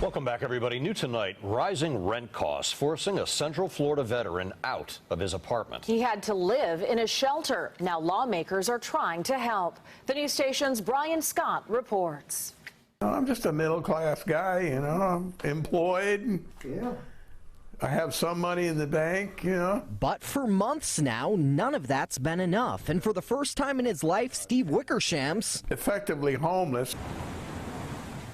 Welcome back, everybody. New tonight, rising rent costs forcing a Central Florida veteran out of his apartment. He had to live in a shelter. Now lawmakers are trying to help. The news station's Brian Scott reports. I'm just a middle-class guy, you know. I'm employed. Yeah. I have some money in the bank, you know. But for months now, none of that's been enough. And for the first time in his life, Steve Wickersham's effectively homeless.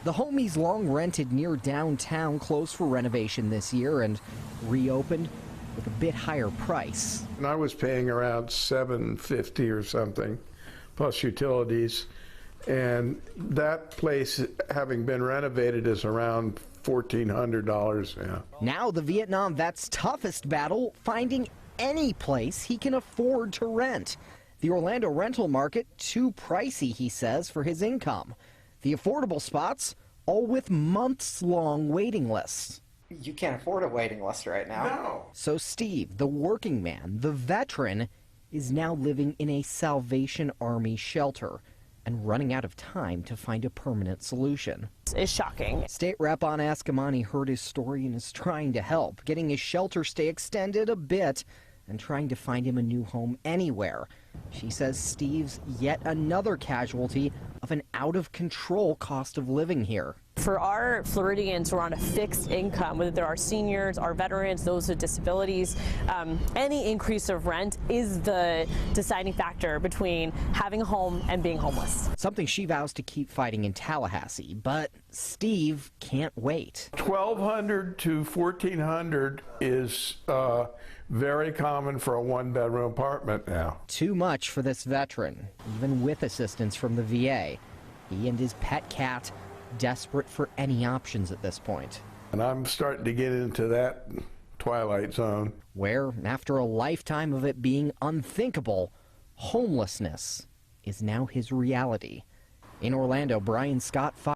The home he's long rented near downtown closed for renovation this year and reopened with a bit higher price. And I was paying around $750 or something, plus utilities. And that place, having been renovated, is around $1,400 now. Now the Vietnam vet's toughest battle, finding any place he can afford to rent. The Orlando rental market, too pricey, he says, for his income. The affordable spots, all with months-long waiting lists. You can't afford a waiting list right now. No. So Steve, the working man, the veteran, is now living in a Salvation Army shelter and running out of time to find a permanent solution. Is shocking. State Rep on Eskamani heard his story and is trying to help, getting his shelter stay extended a bit and trying to find him a new home anywhere. She says Steve's yet another casualty of an out-of-control cost of living here. For our Floridians who are on a fixed income, whether they're our seniors, our veterans, those with disabilities, any increase of rent is the deciding factor between having a home and being homeless. Something she vows to keep fighting in Tallahassee, but Steve can't wait. $1,200 to $1,400 is very common for a one-bedroom apartment now. Too much for this veteran, even with assistance from the VA. He and his pet cat desperate for any options at this point. And I'm starting to get into that twilight zone, where, after a lifetime of it being unthinkable, homelessness is now his reality. In Orlando, Brian Scott,